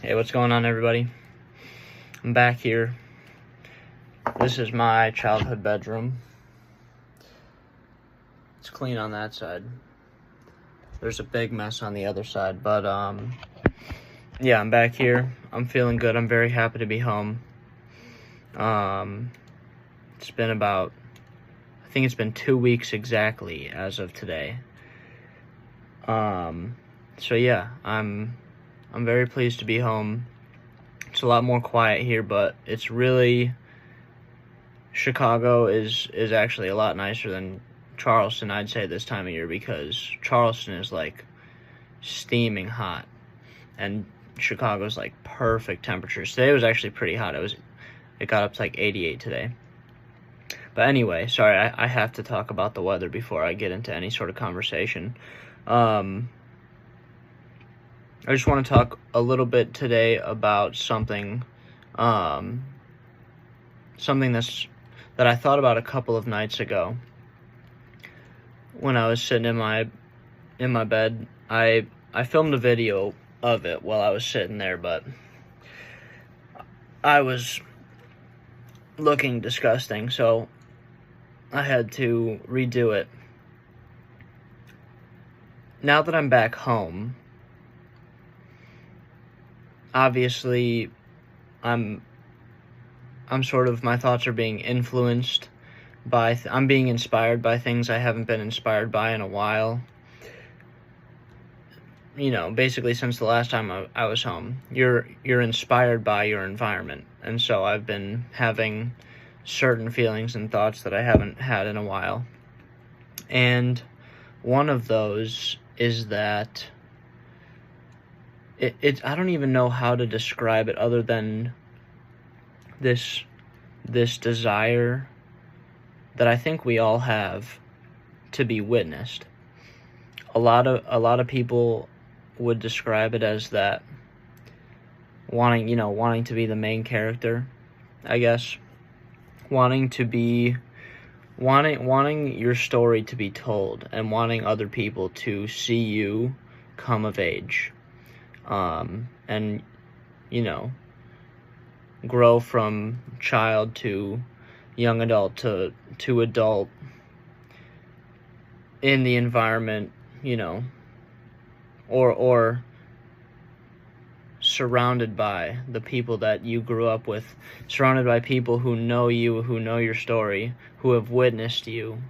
Hey, what's going on, everybody? I'm back here. This is my childhood bedroom. It's clean on that side. There's a big mess on the other side, but yeah, I'm back here. I'm feeling good. I'm very happy to be home. It's been about, I think it's been 2 weeks exactly as of today. So yeah, I'm very pleased to be home. It's a lot more quiet here, but it's really, Chicago is actually a lot nicer than Charleston, I'd say, this time of year, because Charleston is like steaming hot and Chicago's like perfect temperatures. Today was actually pretty hot. It got up to like 88 today. But anyway, sorry, I have to talk about the weather before I get into any sort of conversation. I just want to talk a little bit today about something that I thought about a couple of nights ago when I was sitting in my bed. I filmed a video of it while I was sitting there, but I was looking disgusting, so I had to redo it. Now that I'm back home, obviously I'm sort of, my thoughts are being influenced by, I'm being inspired by things I haven't been inspired by in a while. You know, basically since the last time I was home, you're inspired by your environment. And so I've been having certain feelings and thoughts that I haven't had in a while. And one of those is that I don't even know how to describe it other than this desire that I think we all have to be witnessed. A lot of people would describe it as that wanting to be the main character, I guess. Wanting your story to be told and wanting other people to see you come of age. And grow from child to young adult to adult in the environment, or surrounded by the people that you grew up with, surrounded by people who know you, who know your story, who have witnessed you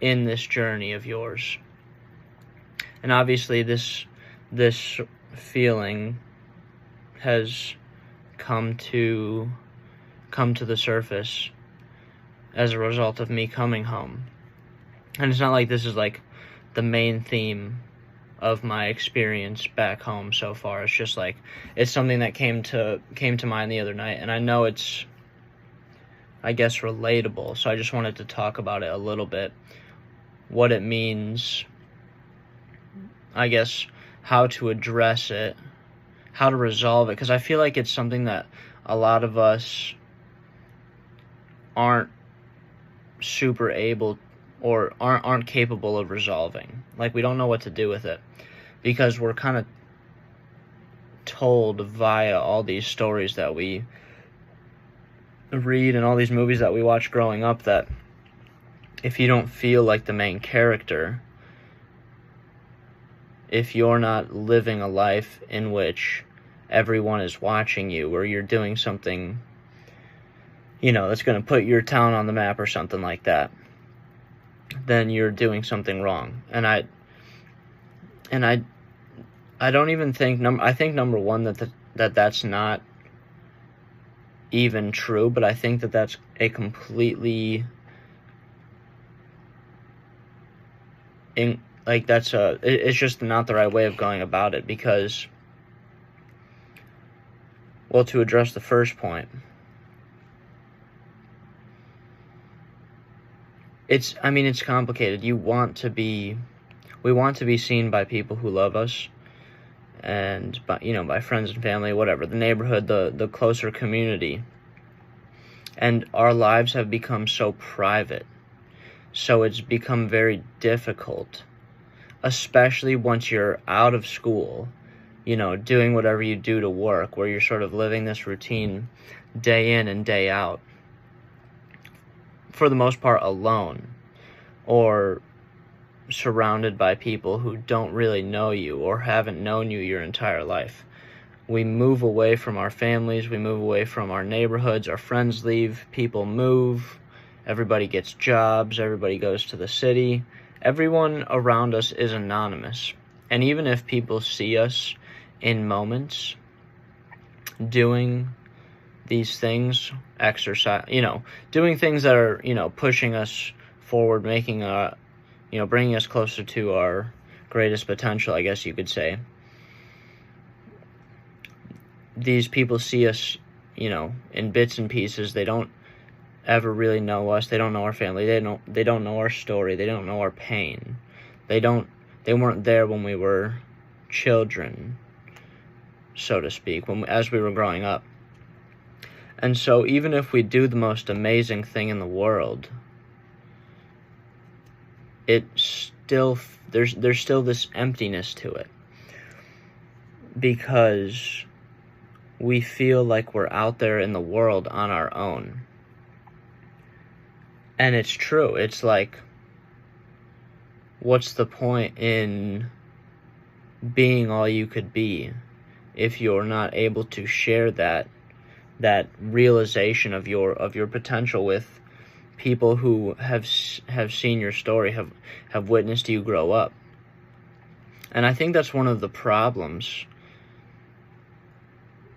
in this journey of yours. And obviously this feeling has come to the surface as a result of me coming home. And it's not like this is like the main theme of my experience back home so far. It's just like, it's something that came to mind the other night, and I know it's, I guess, relatable, so I just wanted to talk about it a little bit, what it means, I guess, how to address it, how to resolve it, because I feel like it's something that a lot of us aren't super able or aren't capable of resolving. Like, we don't know what to do with it because we're kind of told via all these stories that we read and all these movies that we watch growing up that if you don't feel like the main character, if you're not living a life in which everyone is watching you, or you're doing something, that's going to put your town on the map or something like that, then you're doing something wrong. And I don't even think, I think number one, that's not even true, but I think that that's a completely, it's just not the right way of going about it, because, well, to address the first point, it's complicated. We want to be seen by people who love us, and by friends and family, whatever, the neighborhood, the closer community. And our lives have become so private, so it's become very difficult, especially once you're out of school doing whatever you do to work, where you're sort of living this routine day in and day out, for the most part alone, or surrounded by people who don't really know you or haven't known you your entire life. We move away from our families, we move away from our neighborhoods, our friends leave, people move, everybody gets jobs, everybody goes to the city. Everyone around us is anonymous. And even if people see us in moments doing these things, exercise, doing things that are, pushing us forward, making bringing us closer to our greatest potential, I guess you could say. These people see us, in bits and pieces. They don't ever really know us. They don't know our family. They don't know our story. They don't know our pain. They weren't there when we were children, so to speak, as we were growing up. And so even if we do the most amazing thing in the world, there's still this emptiness to it, because we feel like we're out there in the world on our own. And it's true. It's like, what's the point in being all you could be if you're not able to share that realization of your potential with people who have seen your story, have witnessed you grow up? And I think that's one of the problems.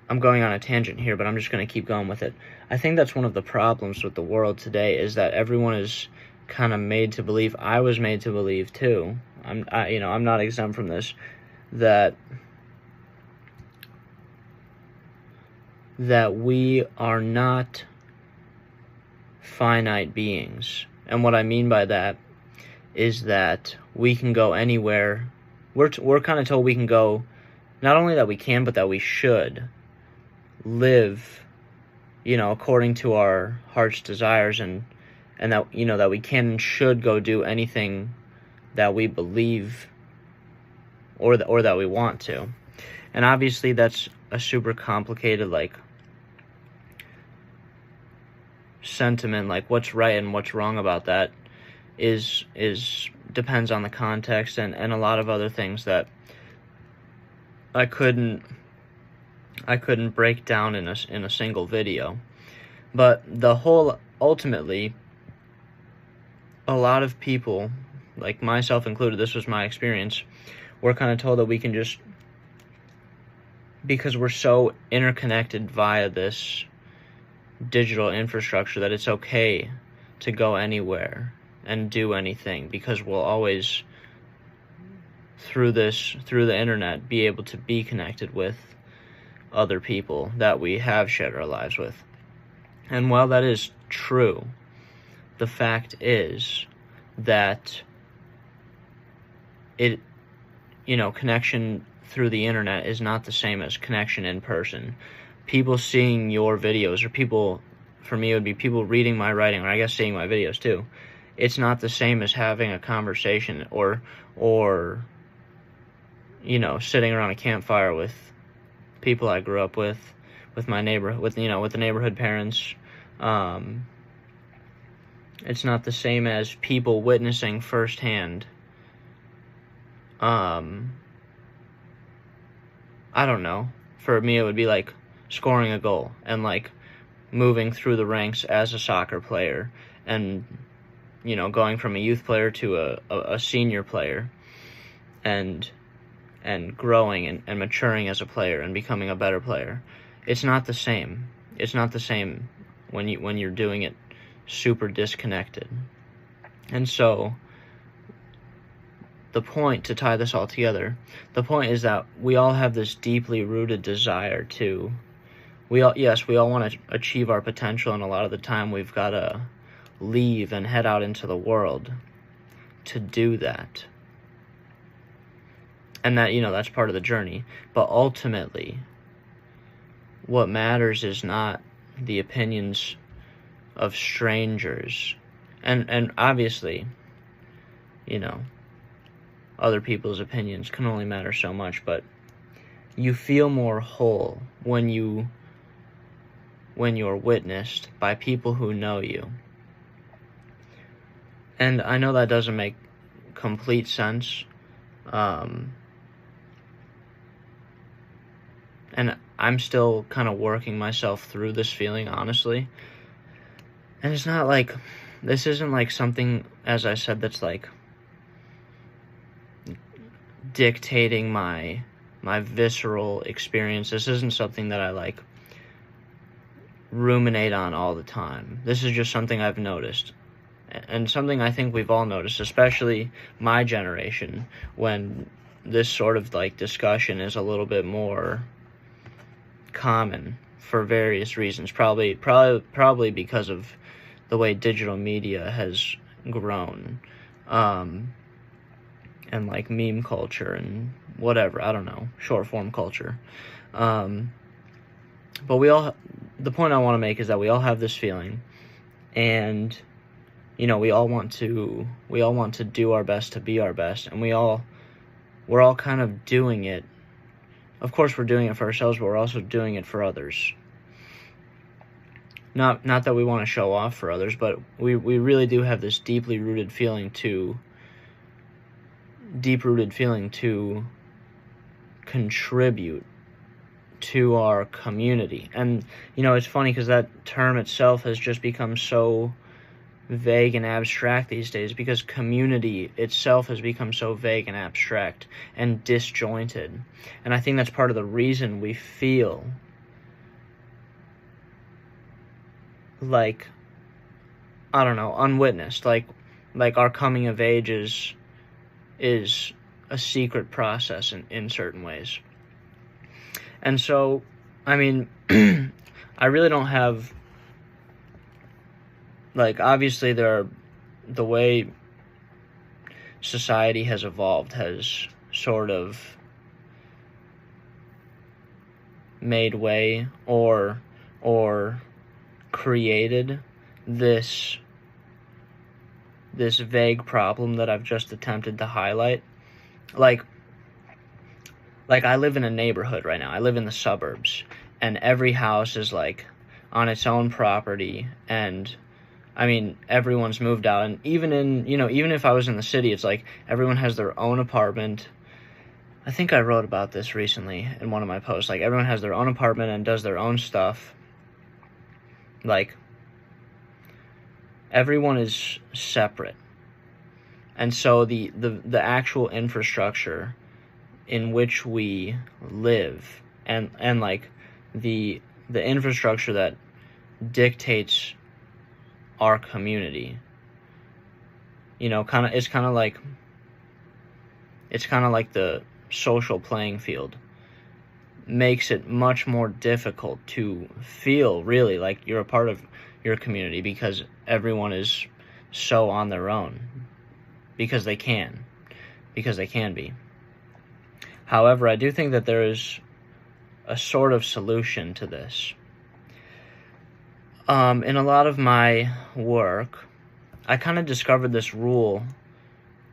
I'm going on a tangent here, but I'm just going to keep going with it. I think that's one of the problems with the world today, is that everyone is kind of made to believe, I was made to believe too, I'm not exempt from this, that we are not finite beings. And what I mean by that is that we can go anywhere. We're kind of told we can go, not only that we can, but that we should live, according to our heart's desires, and that, that we can and should go do anything that we believe or that we want to. And obviously that's a super complicated, sentiment. What's right and what's wrong about that is depends on the context and a lot of other things that I couldn't break down in a single video. But ultimately, a lot of people, like myself included, this was my experience, we're kind of told that we can just, because we're so interconnected via this digital infrastructure, that it's okay to go anywhere and do anything, because we'll always, through the internet, be able to be connected with other people that we have shared our lives with. And while that is true, the fact is that connection through the internet is not the same as connection in person. People seeing your videos, or people, for me it would be people reading my writing, or I guess seeing my videos too. It's not the same as having a conversation or sitting around a campfire with people I grew up with my neighbor, with the neighborhood parents. It's not the same as people witnessing firsthand. I don't know. For me, it would be like scoring a goal and moving through the ranks as a soccer player, and going from a youth player to a senior player, and growing and maturing as a player and becoming a better player. It's not the same. It's not the same when you're doing it super disconnected. And so the point, to tie this all together, the point is that we all have this deeply rooted desire to, we all want to achieve our potential, and a lot of the time we've got to leave and head out into the world to do that. And that, that's part of the journey. But ultimately, what matters is not the opinions of strangers. And obviously, other people's opinions can only matter so much, but you feel more whole when you're witnessed by people who know you. And I know that doesn't make complete sense. And I'm still kind of working myself through this feeling, honestly. And it's not like, this isn't like something, as I said, that's like dictating my visceral experience. This isn't something that I like ruminate on all the time. This is just something I've noticed. And something I think we've all noticed, especially my generation, when this sort of like discussion is a little bit more common for various reasons. Probably because of the way digital media has grown, and like meme culture and whatever, I don't know, short form culture. But the point I want to make is that we all have this feeling, and we all want to do our best to be our best, and we're all kind of doing it. Of course, we're doing it for ourselves, but we're also doing it for others. Not that we want to show off for others, but we really do have this deeply rooted feeling to contribute to our community. And it's funny because that term itself has just become so vague and abstract these days, because community itself has become so vague and abstract and disjointed. And I think that's part of the reason we feel like, I don't know, unwitnessed, like our coming of age is a secret process in certain ways. And so, I mean, I really don't have, like, obviously the way society has evolved has sort of made way or created this vague problem that I've just attempted to highlight. Like I live in a neighborhood right now. I live in the suburbs, and every house is like on its own property, and I mean, everyone's moved out. And even if I was in the city, it's like everyone has their own apartment. I think I wrote about this recently in one of my posts. Like, everyone has their own apartment and does their own stuff. Like, everyone is separate. And so the actual infrastructure in which we live, and like the infrastructure that dictates our community, it's kind of like the social playing field, makes it much more difficult to feel really like you're a part of your community, because everyone is so on their own, because they can be. However, I do think that there is a sort of solution to this. In a lot of my work, I kind of discovered this rule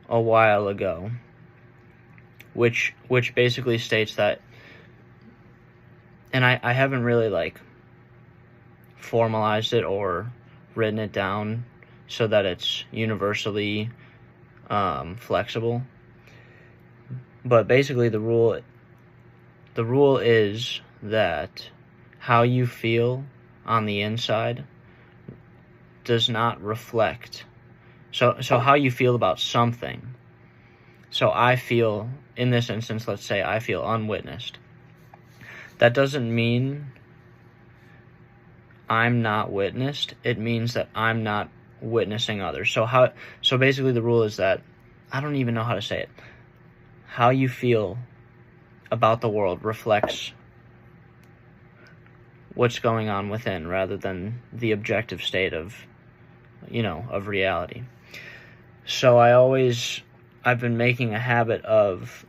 a while ago, which basically states that, and I haven't really like formalized it or written it down so that it's universally flexible. But basically the rule is that how you feel on the inside does not reflect. So how you feel about something. So I feel, in this instance, let's say I feel unwitnessed. That doesn't mean I'm not witnessed. It means that I'm not witnessing others. So basically the rule is that, I don't even know how to say it. How you feel about the world reflects what's going on within, rather than the objective state of reality. So I've been making a habit of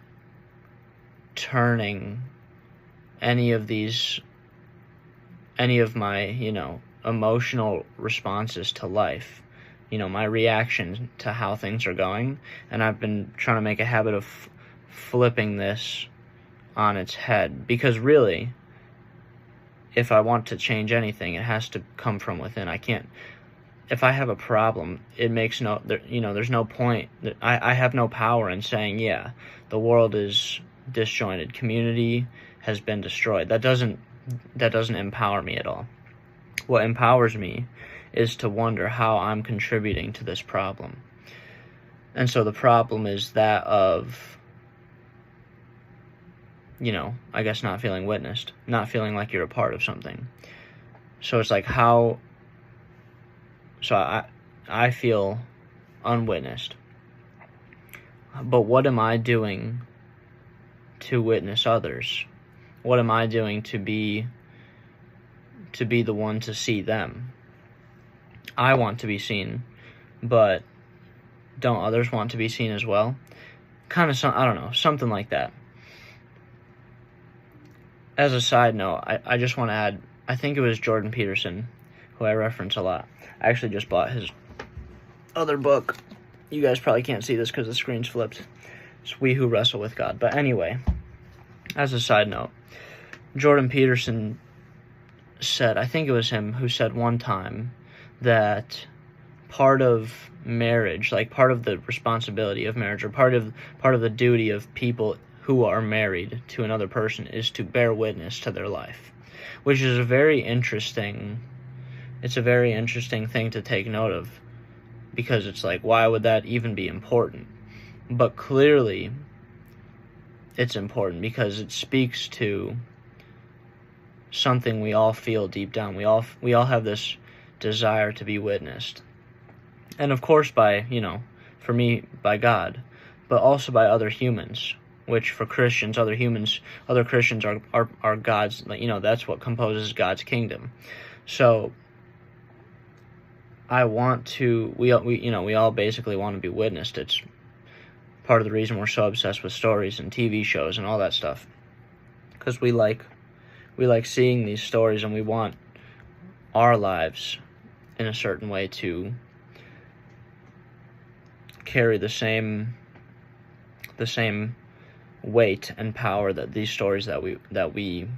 turning any of my, emotional responses to life, my reaction to how things are going, and I've been trying to make a habit of flipping this on its head, because really, if I want to change anything, it has to come from within. I can't, if I have a problem, it makes there's no point. I have no power in saying, yeah, the world is disjointed, community has been destroyed. That doesn't empower me at all. What empowers me is to wonder how I'm contributing to this problem. And so the problem is that of, I guess not feeling witnessed, not feeling like you're a part of something. So it's like I feel unwitnessed. But what am I doing to witness others? What am I doing to be the one to see them? I want to be seen, but don't others want to be seen as well? I don't know, something like that. As a side note, I just want to add, I think it was Jordan Peterson, who I reference a lot. I actually just bought his other book. You guys probably can't see this because the screen's flipped. It's We Who Wrestle with God. But anyway, as a side note, Jordan Peterson said, I think it was him who said one time that part of marriage, like part of the responsibility of marriage, or part of the duty of people who are married to another person, is to bear witness to their life, which is a very interesting thing to take note of, because it's like, why would that even be important? But clearly it's important because it speaks to something we all feel deep down. We all have this desire to be witnessed. And of course for me, by God, but also by other humans, which for Christians, other Christians are God's, that's what composes God's kingdom. So we all basically want to be witnessed. It's part of the reason we're so obsessed with stories and TV shows and all that stuff, because we like seeing these stories, and we want our lives in a certain way to carry the same weight and power that these stories that we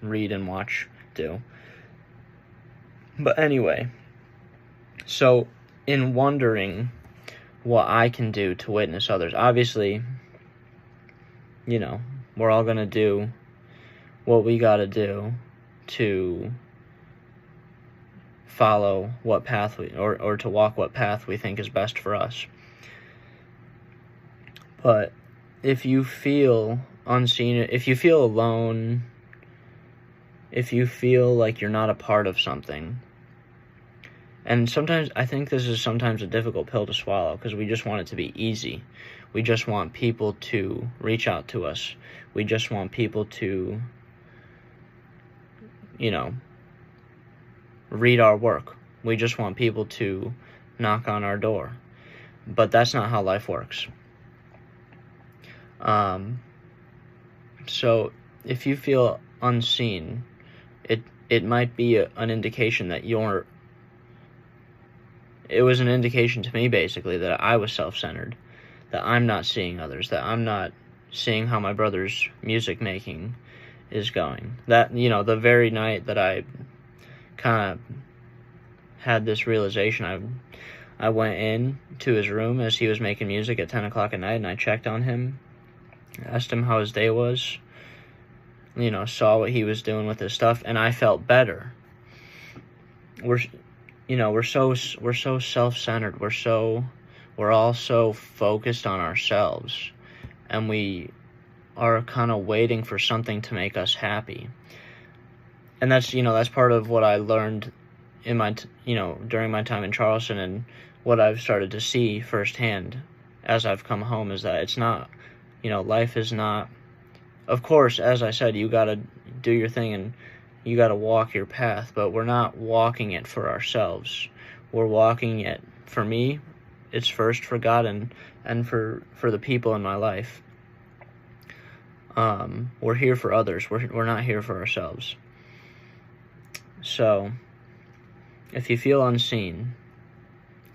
read and watch do. But anyway, so in wondering what I can do to witness others, obviously, we're all going to do what we got to do to follow what path or to walk what path we think is best for us. But if you feel unseen, if you feel alone, if you feel like you're not a part of something, and sometimes I think this is sometimes a difficult pill to swallow, because we just want it to be easy. We just want people to reach out to us. We just want people to, read our work. We just want people to knock on our door. But that's not how life works. So if you feel unseen, it might be an indication that it was an indication to me, basically, that I was self-centered, that I'm not seeing others, that I'm not seeing how my brother's music making is going. That, the very night that I kind of had this realization, I went in to his room as he was making music at 10 o'clock at night, and I checked on him, asked him how his day was, saw what he was doing with his stuff, and I felt better. We're so self-centered. We're all so focused on ourselves, and we are kind of waiting for something to make us happy. And that's part of what I learned in my during my time in Charleston, and what I've started to see firsthand as I've come home, is that it's not, life is not, of course, as I said, you got to do your thing and you got to walk your path, but we're not walking it for ourselves. We're walking it, for me, it's first for God and for the people in my life. We're here for others. We're not here for ourselves. So, if you feel unseen,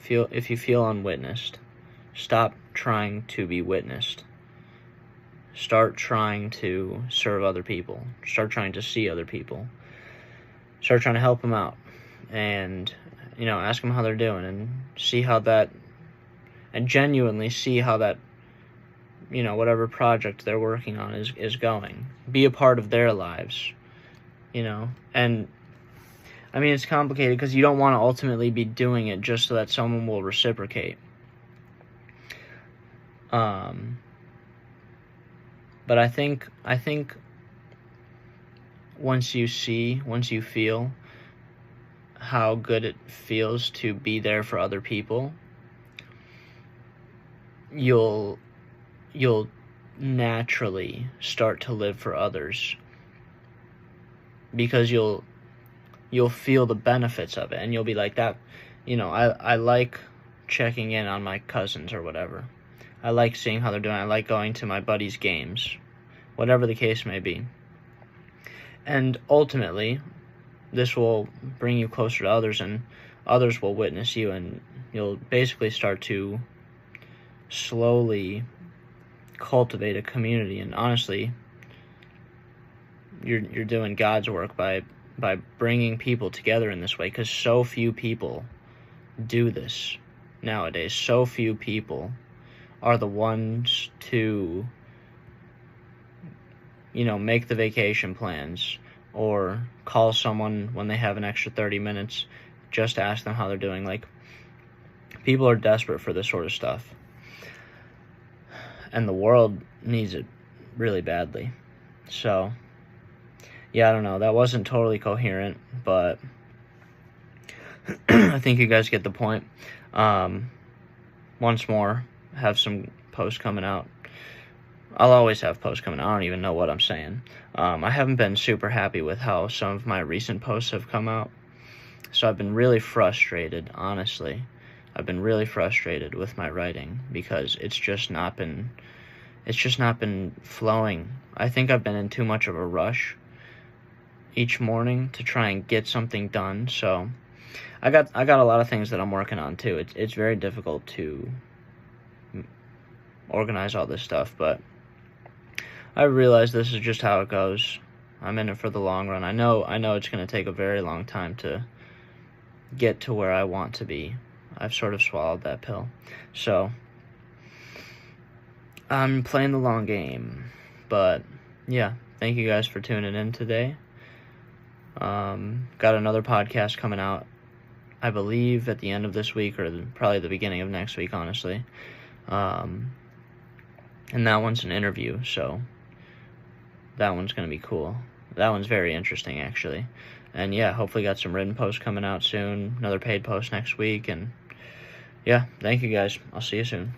if you feel unwitnessed, stop trying to be witnessed. start trying to serve other people. Start trying to see other people. Start trying to help them out. And, ask them how they're doing and see how that, and genuinely see how that, whatever project they're working on is going. Be a part of their lives, and I mean, it's complicated because you don't want to ultimately be doing it just so that someone will reciprocate. But I think once you feel how good it feels to be there for other people, you'll naturally start to live for others, because you'll feel the benefits of it, and you'll be like that. I like checking in on my cousins or whatever. I like seeing how they're doing. I like going to my buddies' games, whatever the case may be. And ultimately, this will bring you closer to others, and others will witness you, and you'll basically start to slowly cultivate a community. And honestly, you're doing God's work by bringing people together in this way, because so few people do this nowadays. So few people are the ones to, make the vacation plans or call someone when they have an extra 30 minutes just to ask them how they're doing. Like, people are desperate for this sort of stuff, and the world needs it really badly. So, yeah, I don't know. That wasn't totally coherent, but I think you guys get the point. Once more, have some posts coming out. I'll always have posts coming out. I don't even know what I'm saying. I haven't been super happy with how some of my recent posts have come out. So I've been really frustrated, honestly. I've been really frustrated with my writing because it's just not been flowing. I think I've been in too much of a rush each morning to try and get something done. So I got a lot of things that I'm working on too. It's very difficult to organize all this stuff, but I realize this is just how it goes. I'm in it for the long run. I know it's going to take a very long time to get to where I want to be. I've sort of swallowed that pill. So I'm playing the long game. But yeah, thank you guys for tuning in today. Got another podcast coming out, I believe, at the end of this week, or probably the beginning of next week, honestly. And that one's an interview, so that one's going to be cool. That one's very interesting, actually. And yeah, hopefully got some written posts coming out soon, another paid post next week, and yeah, thank you guys. I'll see you soon.